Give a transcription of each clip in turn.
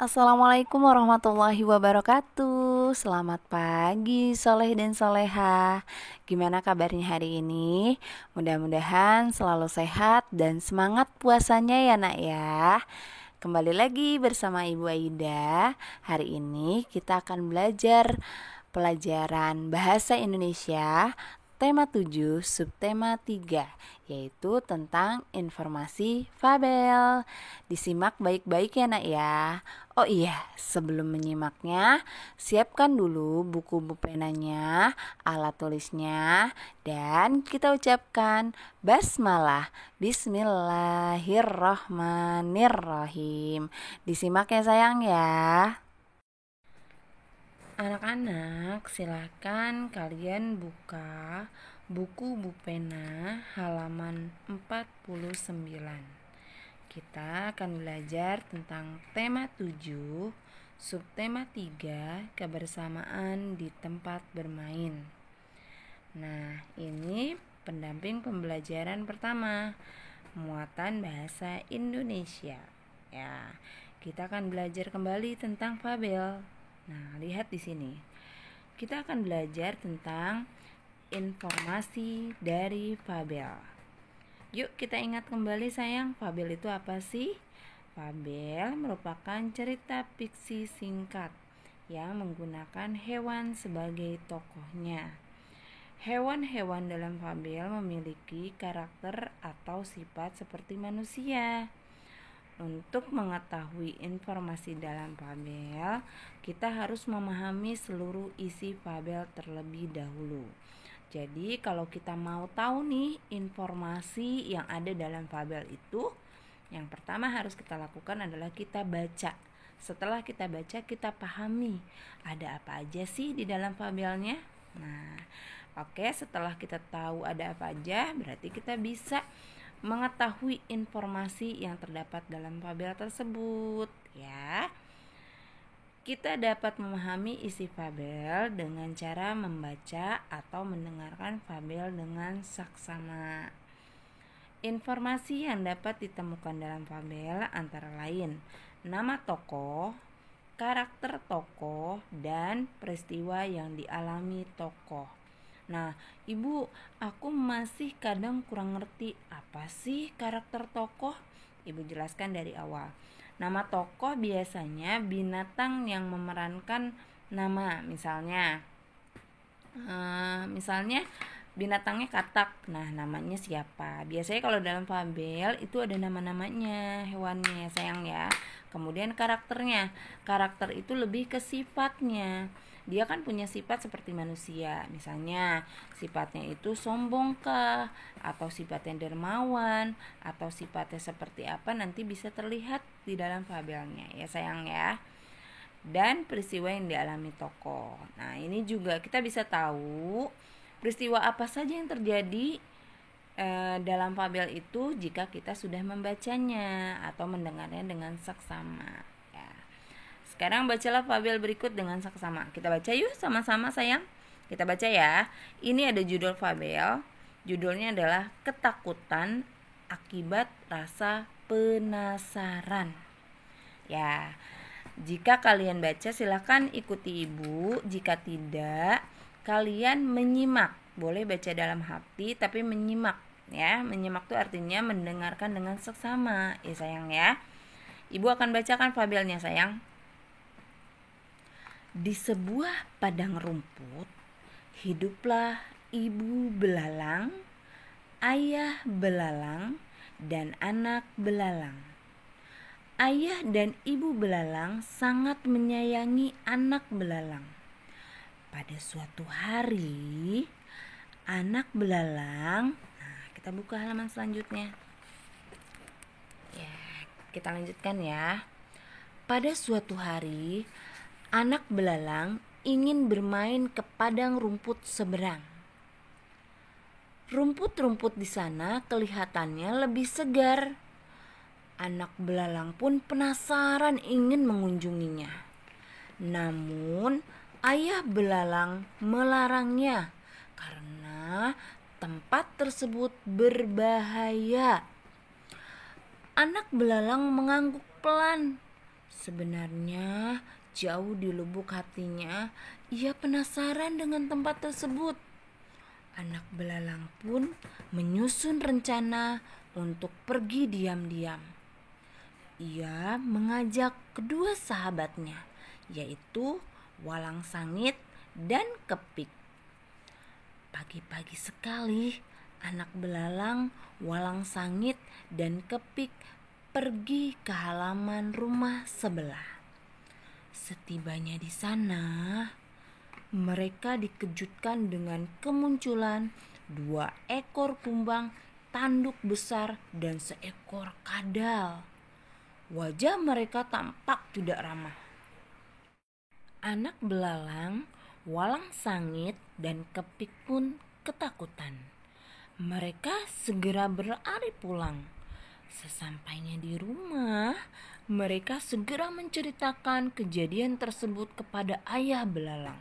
Assalamualaikum warahmatullahi wabarakatuh. Selamat pagi soleh dan soleha. Gimana kabarnya hari ini? Mudah-mudahan selalu sehat dan semangat puasanya ya nak ya. Kembali lagi bersama Ibu Aida. Hari ini kita akan belajar pelajaran Bahasa Indonesia tema 7 subtema 3, yaitu tentang informasi fabel. Disimak baik-baik ya nak ya. Oh iya, sebelum menyimaknya, siapkan dulu buku penanya, alat tulisnya, dan kita ucapkan basmalah. Bismillahirrahmanirrahim. Disimak ya sayang ya. Anak-anak, silakan kalian buka buku Bupena halaman 49. Kita akan belajar tentang tema 7, subtema 3, kebersamaan di tempat bermain. Nah, ini pendamping pembelajaran pertama, muatan bahasa Indonesia. Ya, kita akan belajar kembali tentang fabel. Nah, lihat di sini. Kita akan belajar tentang informasi dari fabel. Yuk kita ingat kembali sayang, fabel itu apa sih? Fabel merupakan cerita fiksi singkat yang menggunakan hewan sebagai tokohnya. Hewan-hewan dalam fabel memiliki karakter atau sifat seperti manusia. Untuk mengetahui informasi dalam fabel, kita harus memahami seluruh isi fabel terlebih dahulu. Jadi kalau kita mau tahu nih informasi yang ada dalam fabel itu, yang pertama harus kita lakukan adalah kita baca. Setelah kita baca, kita pahami ada apa aja sih di dalam fabelnya. Nah, oke, setelah kita tahu ada apa aja, berarti kita bisa mengetahui informasi yang terdapat dalam fabel tersebut ya. Kita dapat memahami isi fabel dengan cara membaca atau mendengarkan fabel dengan saksama. Informasi yang dapat ditemukan dalam fabel antara lain nama tokoh, karakter tokoh, dan peristiwa yang dialami tokoh. Nah, Ibu, aku masih kadang kurang ngerti apa sih karakter tokoh. Ibu jelaskan dari awal. Nama tokoh biasanya binatang yang memerankan nama. Misalnya binatangnya katak. Nah, namanya siapa? Biasanya kalau dalam fabel itu ada nama-namanya hewannya, sayang ya. Kemudian karakternya. Karakter itu lebih ke sifatnya. Dia kan punya sifat seperti manusia. Misalnya sifatnya itu sombongkah, atau sifatnya dermawan, atau sifatnya seperti apa, nanti bisa terlihat di dalam fabelnya ya sayang ya. Dan peristiwa yang dialami tokoh. Nah, ini juga kita bisa tahu peristiwa apa saja yang terjadi dalam fabel itu jika kita sudah membacanya atau mendengarnya dengan saksama. Sekarang bacalah fabel berikut dengan saksama. Kita baca yuk sama-sama sayang. Kita baca ya. Ini ada judul fabel. Judulnya adalah Ketakutan Akibat Rasa Penasaran. Ya, jika kalian baca silahkan ikuti ibu. Jika tidak, kalian menyimak. Boleh baca dalam hati tapi menyimak ya. Menyimak itu artinya mendengarkan dengan seksama ya sayang ya. Ibu akan bacakan fabelnya sayang. Di sebuah padang rumput, hiduplah ibu belalang, ayah belalang, dan anak belalang. Ayah dan ibu belalang sangat menyayangi anak belalang. Pada suatu hari, anak belalang, kita buka halaman selanjutnya. Ya, kita lanjutkan ya. Pada suatu hari, anak belalang ingin bermain ke padang rumput seberang. Rumput-rumput di sana kelihatannya lebih segar. Anak belalang pun penasaran ingin mengunjunginya. Namun, ayah belalang melarangnya karena tempat tersebut berbahaya. Anak belalang mengangguk pelan. Sebenarnya jauh di lubuk hatinya ia penasaran dengan tempat tersebut. Anak belalang pun menyusun rencana untuk pergi diam-diam. Ia mengajak kedua sahabatnya, yaitu Walang Sangit dan Kepik. Pagi-pagi sekali, anak belalang, Walang Sangit, dan Kepik pergi ke halaman rumah sebelah. Setibanya di sana, mereka dikejutkan dengan kemunculan 2 ekor kumbang tanduk besar dan seekor kadal. Wajah mereka tampak tidak ramah. Anak belalang, Walang Sangit, dan Kepik pun ketakutan. Mereka segera berlari pulang. Sesampainya di rumah, mereka segera menceritakan kejadian tersebut kepada ayah belalang.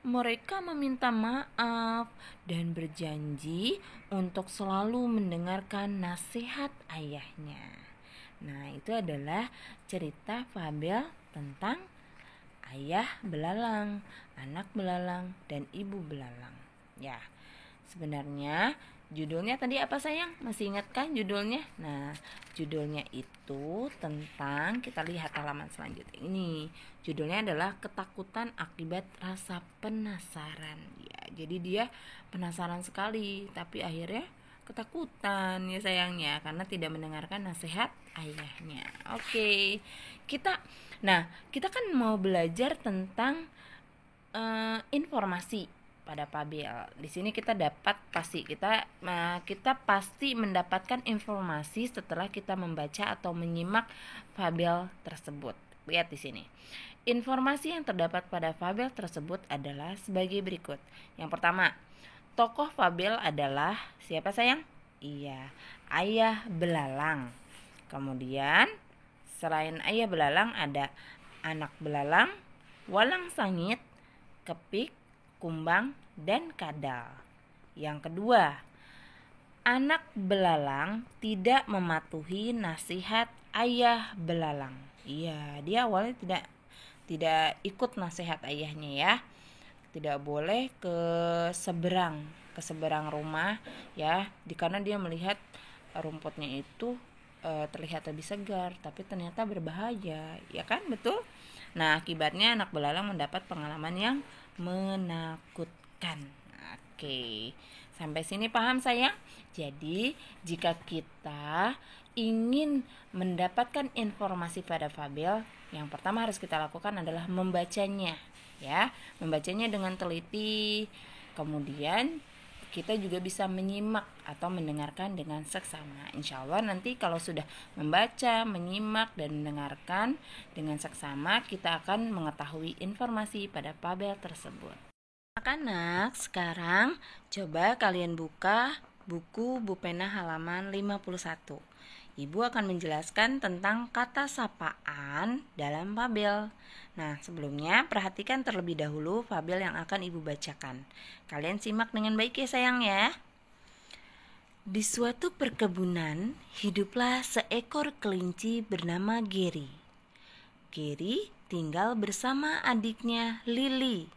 Mereka meminta maaf dan berjanji untuk selalu mendengarkan nasihat ayahnya. Nah, itu adalah cerita fabel tentang ayah belalang, anak belalang, dan ibu belalang. Ya, sebenarnya judulnya tadi apa sayang? Masih ingat kan judulnya? Nah, judulnya itu tentang, kita lihat halaman selanjutnya ini. Judulnya adalah ketakutan akibat rasa penasaran. Ya, jadi dia penasaran sekali, tapi akhirnya ketakutan ya sayangnya karena tidak mendengarkan nasihat ayahnya. Oke, kita kan mau belajar tentang informasi pada fabel. Di sini kita pasti mendapatkan informasi setelah kita membaca atau menyimak fabel tersebut. Lihat di sini. Informasi yang terdapat pada fabel tersebut adalah sebagai berikut. Yang pertama, tokoh fabel adalah siapa sayang? Iya, ayah belalang. Kemudian selain ayah belalang ada anak belalang, Walang Sangit, Kepik, Kumbang, dan Kadal. Yang kedua, anak belalang tidak mematuhi nasihat ayah belalang. Iya, dia awalnya tidak ikut nasihat ayahnya ya. Tidak boleh ke seberang rumah ya, karena dia melihat rumputnya itu terlihat lebih segar, tapi ternyata berbahaya, ya kan, betul? Nah, akibatnya anak belalang mendapat pengalaman yang menakutkan. Oke, sampai sini paham sayang? Jadi, jika kita ingin mendapatkan informasi pada fabel, yang pertama harus kita lakukan adalah membacanya, ya, membacanya dengan teliti. Kemudian kita juga bisa menyimak atau mendengarkan dengan seksama. Insya Allah nanti kalau sudah membaca, menyimak, dan mendengarkan dengan seksama, kita akan mengetahui informasi pada fabel tersebut. Anak-anak, sekarang coba kalian buka buku Bupena halaman 51. Ibu akan menjelaskan tentang kata sapaan dalam fabel. Nah, sebelumnya perhatikan terlebih dahulu fabel yang akan Ibu bacakan. Kalian simak dengan baik ya sayang ya. Di suatu perkebunan, hiduplah seekor kelinci bernama Geri. Geri tinggal bersama adiknya Lili.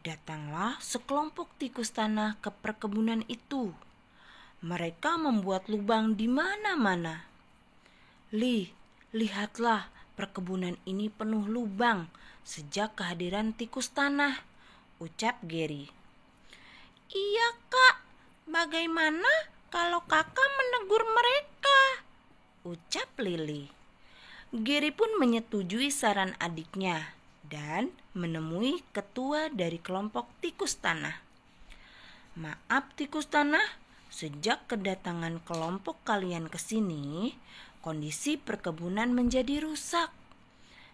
Datanglah sekelompok tikus tanah ke perkebunan itu. Mereka membuat lubang di mana-mana. Lihatlah, perkebunan ini penuh lubang sejak kehadiran tikus tanah, ucap Geri. Iya kak, bagaimana kalau kakak menegur mereka, ucap Lili. Geri pun menyetujui saran adiknya dan menemui ketua dari kelompok tikus tanah. Maaf tikus tanah, sejak kedatangan kelompok kalian ke sini, kondisi perkebunan menjadi rusak.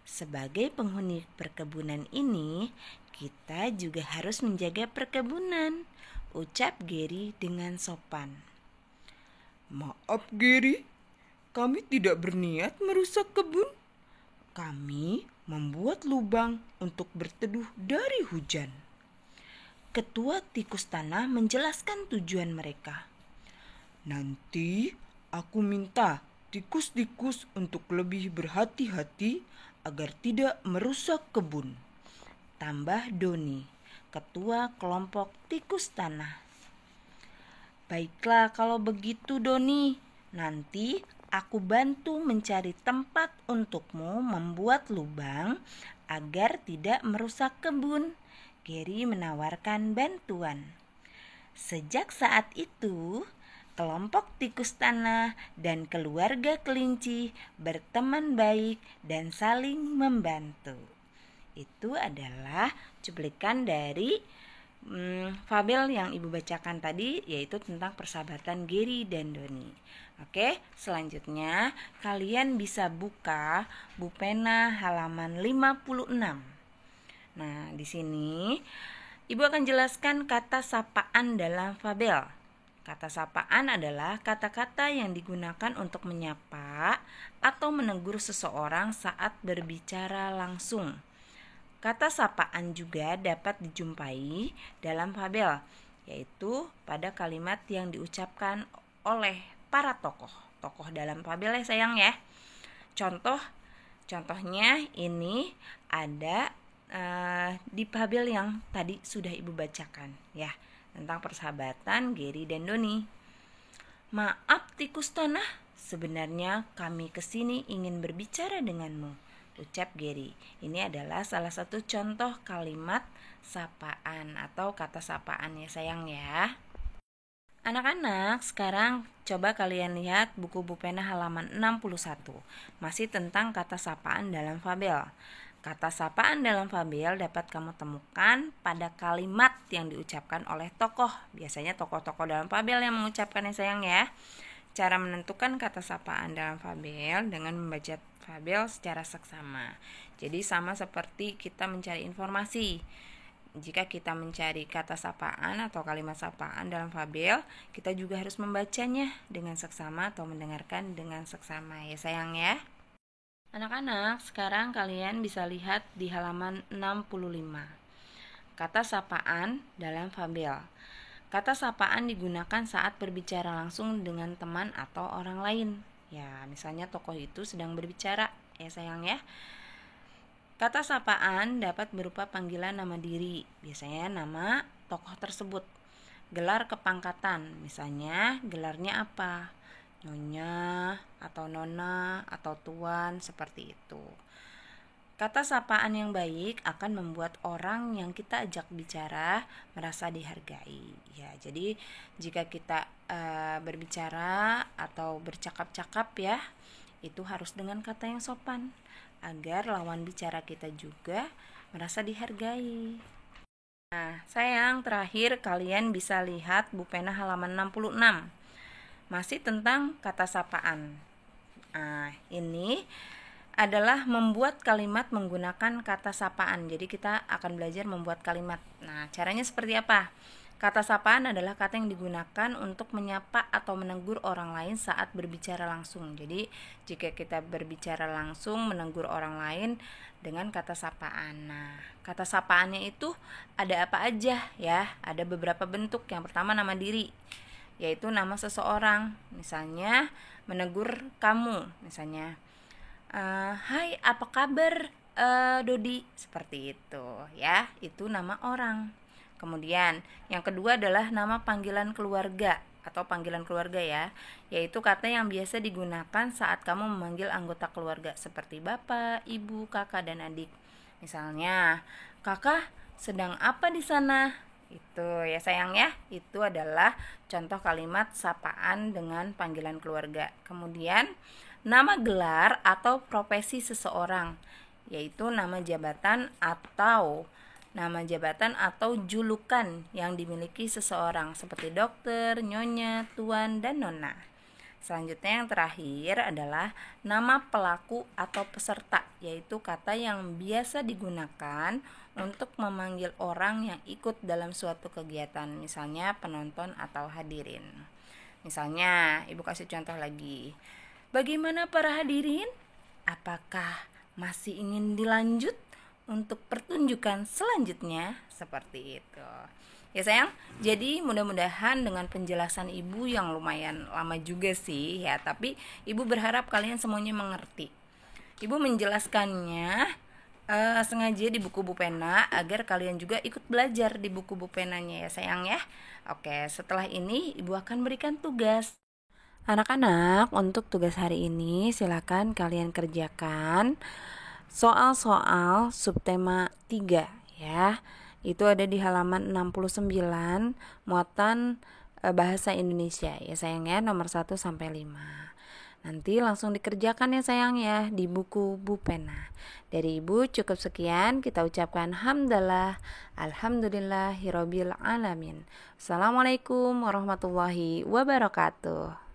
Sebagai penghuni perkebunan ini, kita juga harus menjaga perkebunan, ucap Geri dengan sopan. Maaf Geri, kami tidak berniat merusak kebun. Kami membuat lubang untuk berteduh dari hujan. Ketua tikus tanah menjelaskan tujuan mereka. Nanti aku minta tikus-tikus untuk lebih berhati-hati agar tidak merusak kebun. Tambah Doni, ketua kelompok tikus tanah. Baiklah kalau begitu Doni, nanti aku bantu mencari tempat untukmu membuat lubang agar tidak merusak kebun. Gary menawarkan bantuan. Sejak saat itu, kelompok tikus tanah dan keluarga kelinci berteman baik dan saling membantu. Itu adalah cuplikan dari fabel yang ibu bacakan tadi, yaitu tentang persahabatan Gary dan Doni. Oke, selanjutnya kalian bisa buka buku pena halaman 56. Nah, di sini ibu akan jelaskan kata sapaan dalam fabel. Kata sapaan adalah kata-kata yang digunakan untuk menyapa atau menegur seseorang saat berbicara langsung. Kata sapaan juga dapat dijumpai dalam fabel, yaitu pada kalimat yang diucapkan oleh para tokoh dalam fabel ya sayang ya. Contohnya ini ada di fabel yang tadi sudah ibu bacakan ya, tentang persahabatan Gary dan Doni. Maaf tikus tanah, sebenarnya kami kesini ingin berbicara denganmu, ucap Gary. Ini adalah salah satu contoh kalimat sapaan atau kata sapaan ya sayang ya. Anak-anak, sekarang coba kalian lihat buku pena halaman 61. Masih tentang kata sapaan dalam fabel. Kata sapaan dalam fabel dapat kamu temukan pada kalimat yang diucapkan oleh tokoh. Biasanya tokoh-tokoh dalam fabel yang mengucapkannya sayang ya. Cara menentukan kata sapaan dalam fabel dengan membaca fabel secara seksama. Jadi sama seperti kita mencari informasi. Jika kita mencari kata sapaan atau kalimat sapaan dalam fabel, kita juga harus membacanya dengan seksama atau mendengarkan dengan seksama ya sayang ya. Anak-anak, sekarang kalian bisa lihat di halaman 65. Kata sapaan dalam fabel. Kata sapaan digunakan saat berbicara langsung dengan teman atau orang lain. Ya, misalnya tokoh itu sedang berbicara, ya sayang ya. Kata sapaan dapat berupa panggilan nama diri, biasanya nama tokoh tersebut. Gelar kepangkatan, misalnya gelarnya apa? Nyonya, atau nona, atau tuan, seperti itu. Kata sapaan yang baik akan membuat orang yang kita ajak bicara merasa dihargai. Ya, jadi jika kita berbicara atau bercakap-cakap ya, itu harus dengan kata yang sopan agar lawan bicara kita juga merasa dihargai. Nah, sayang, terakhir kalian bisa lihat buku pena halaman 66. Masih tentang kata sapaan. Nah, ini adalah membuat kalimat menggunakan kata sapaan. Jadi kita akan belajar membuat kalimat. Nah, caranya seperti apa? Kata sapaan adalah kata yang digunakan untuk menyapa atau menegur orang lain saat berbicara langsung. Jadi jika kita berbicara langsung menegur orang lain dengan kata sapaan. Nah, kata sapaannya itu ada apa aja ya? Ada beberapa bentuk. Yang pertama nama diri, yaitu nama seseorang. Misalnya menegur kamu, misalnya hai apa kabar Dodi, seperti itu ya, itu nama orang. Kemudian yang kedua adalah nama panggilan keluarga atau panggilan keluarga ya, yaitu kata yang biasa digunakan saat kamu memanggil anggota keluarga seperti bapak, ibu, kakak, dan adik. Misalnya, kakak sedang apa di sana? Itu ya sayang ya, itu adalah contoh kalimat sapaan dengan panggilan keluarga. Kemudian nama gelar atau profesi seseorang, yaitu nama jabatan atau julukan yang dimiliki seseorang seperti dokter, nyonya, tuan, dan nona. Selanjutnya yang terakhir adalah nama pelaku atau peserta, yaitu kata yang biasa digunakan untuk memanggil orang yang ikut dalam suatu kegiatan, misalnya penonton atau hadirin. Misalnya, ibu kasih contoh lagi. Bagaimana para hadirin? Apakah masih ingin dilanjut untuk pertunjukan selanjutnya? Seperti itu. Ya sayang, jadi mudah-mudahan dengan penjelasan ibu yang lumayan lama juga sih ya, tapi ibu berharap kalian semuanya mengerti. Ibu menjelaskannya sengaja di buku Bu Pena agar kalian juga ikut belajar di buku Bu Penanya ya sayang ya. Oke, setelah ini ibu akan berikan tugas. Anak-anak, untuk tugas hari ini silakan kalian kerjakan soal-soal subtema 3 ya. Itu ada di halaman 69, muatan bahasa Indonesia ya sayang ya, nomor 1 sampai 5. Nanti langsung dikerjakan ya sayang ya di buku Bu Pena. Dari ibu cukup sekian, kita ucapkan hamdalah, alhamdulillahirobbil alamin. Assalamualaikum warahmatullahi wabarakatuh.